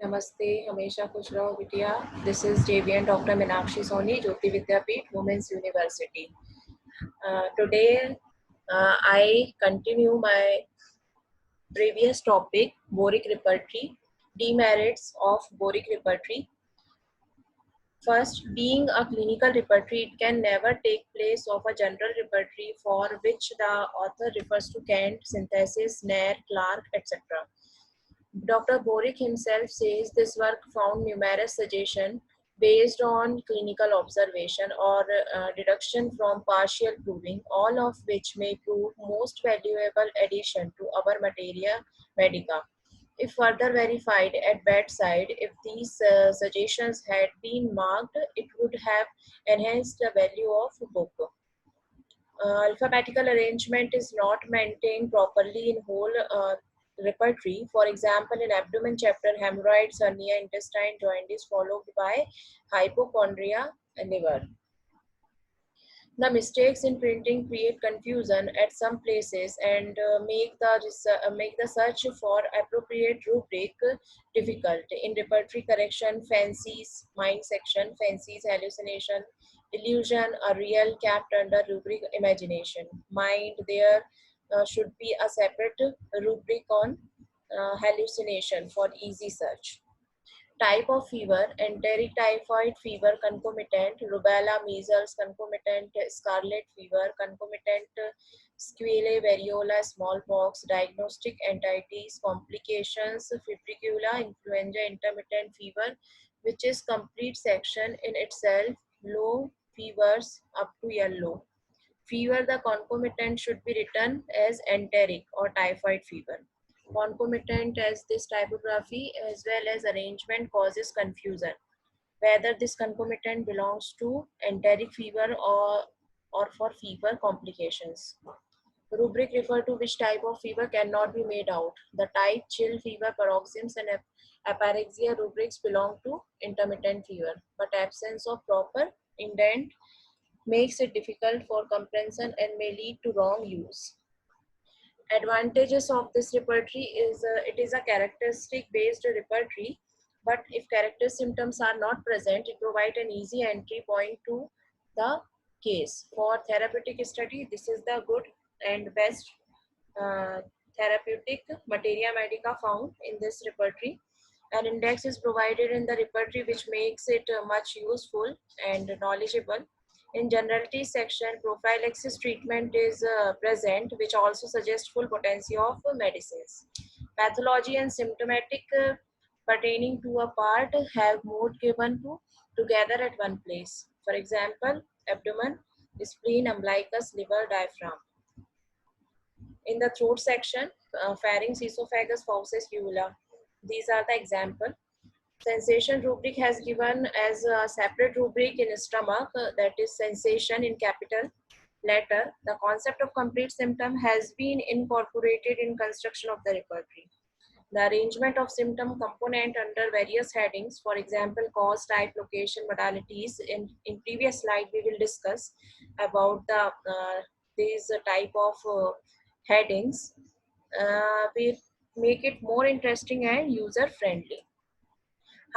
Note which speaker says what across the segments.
Speaker 1: नमस्ते, हमेशा खुश रहो बिटिया. This is JVN Dr. Meenakshi Soni, Jyoti Vidyapeeth, Women's University. Today, I continue my previous topic, boric repertory, demerits of boric repertory. First, being a clinical repertory, it can never take place of a general repertory for which the author refers to Kant, Synthesis, Nair, Clark, etc. Doctor Boric himself says this work found numerous suggestions based on clinical observation or deduction from partial proving, all of which may prove most valuable addition to our materia medica. If further verified at bedside, if these suggestions had been marked, it would have enhanced the value of book. Alphabetical arrangement is not maintained properly in whole repertory. For example, in abdomen chapter, hemorrhoids, hernia, intestine, jaundice, followed by hypochondria, and liver. The mistakes in printing create confusion at some places and make the search for appropriate rubric difficult. In repertory correction, fancies, mind section, fancies, hallucination, illusion, a real kept under rubric imagination. Mind, there should be a separate rubric on hallucination for easy search. Type of fever: enteric typhoid fever concomitant, rubella, measles concomitant, scarlet fever concomitant, squale, variola, smallpox. Diagnostic entities: complications, fibricula, influenza, intermittent fever, which is complete section in itself, low fevers up to yellow fever. The concomitant should be written as enteric or typhoid fever. Concomitant as this typography as well as arrangement causes confusion whether this concomitant belongs to enteric fever or for fever complications. Rubric refer to which type of fever cannot be made out. The type chill fever, paroxysms, and apraxia rubrics belong to intermittent fever, but absence of proper indent makes it difficult for comprehension and may lead to wrong use. Advantages of this repertory is it is a characteristic based repertory, but if character symptoms are not present, it provides an easy entry point to the case. For therapeutic study, this is the good and best uh, therapeutic materia medica found in this repertory. An index is provided in the repertory which makes it much useful and knowledgeable. In generality section, prophylaxis treatment is present, which also suggests full potency of medicines. Pathology and symptomatic pertaining to a part have mode given to together at one place. For example, abdomen, spleen, umbilicus, liver, diaphragm. In the throat section, pharynx, esophagus, fauces, uvula. These are the example. Sensation rubric has given as a separate rubric in stomach, that is sensation in capital letter. The concept of complete symptom has been incorporated in construction of the repertory. The arrangement of symptom component under various headings, for example, cause, type, location, modalities. In previous slide, we will discuss about these type of headings. We make it more interesting and user friendly.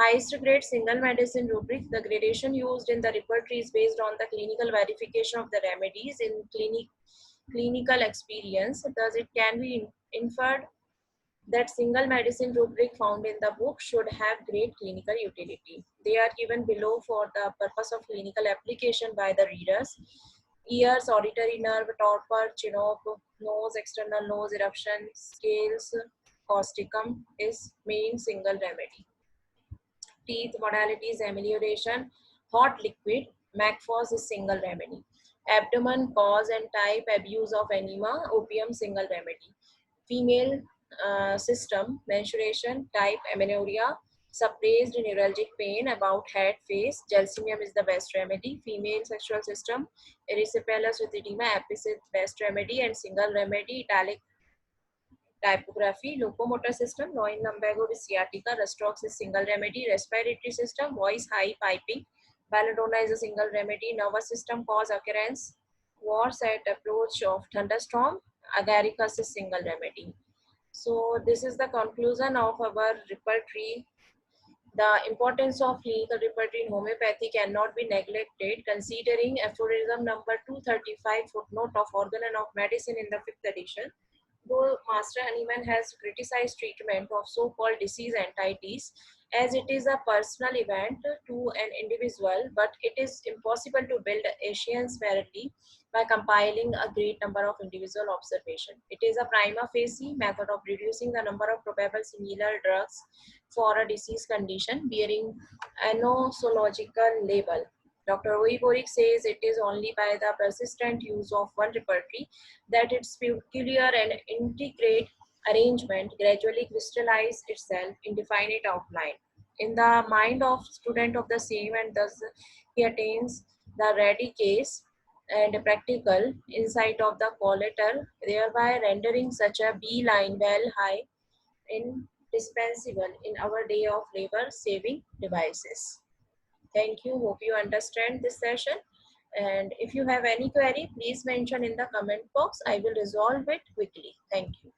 Speaker 1: Highest grade single medicine rubric. The gradation used in the repertory is based on the clinical verification of the remedies in clinical experience. Thus, it can be inferred that single medicine rubric found in the book should have great clinical utility. They are given below for the purpose of clinical application by the readers. Ears, auditory nerve, torpor, chinope, nose, external nose eruption, scales, causticum is main single remedy. Teeth, modalities, amelioration, hot liquid, McFoss is single remedy. Abdomen, cause and type, abuse of enema, opium, single remedy. Female system, menstruation, type, amenorrhea, suppressed neuralgic pain about head, face, gelsemium is the best remedy. Female sexual system, erysipelas with edema, episode best remedy, and single remedy, italic typography. Locomotor system, loin lumbago with sciatica, Restrox is single remedy. Respiratory system, voice, high piping, belladonna is a single remedy. Nervous system, cause occurrence, wars at approach of thunderstorm, agaricus is single remedy. So this is the conclusion of our repertory The importance of clinical repertory in homeopathy cannot be neglected, considering aphorism number 235 footnote of Organon of Medicine in the 5th edition. Though Master Hahnemann has criticized treatment of so-called disease entities as it is a personal event to an individual, but it is impossible to build a science merely by compiling a great number of individual observations. It is a prima facie method of reducing the number of probable similar drugs for a disease condition bearing a nosological label. Dr. Oiboric says it is only by the persistent use of one repertory that its peculiar and intricate arrangement gradually crystallizes itself in definite outline in the mind of student of the same, and thus he attains the ready case and practical insight of the collator, thereby rendering such a beeline well high indispensable in our day of labor saving devices. Thank you. Hope you understand this session. And if you have any query, please mention in the comment box. I will resolve it quickly. Thank you.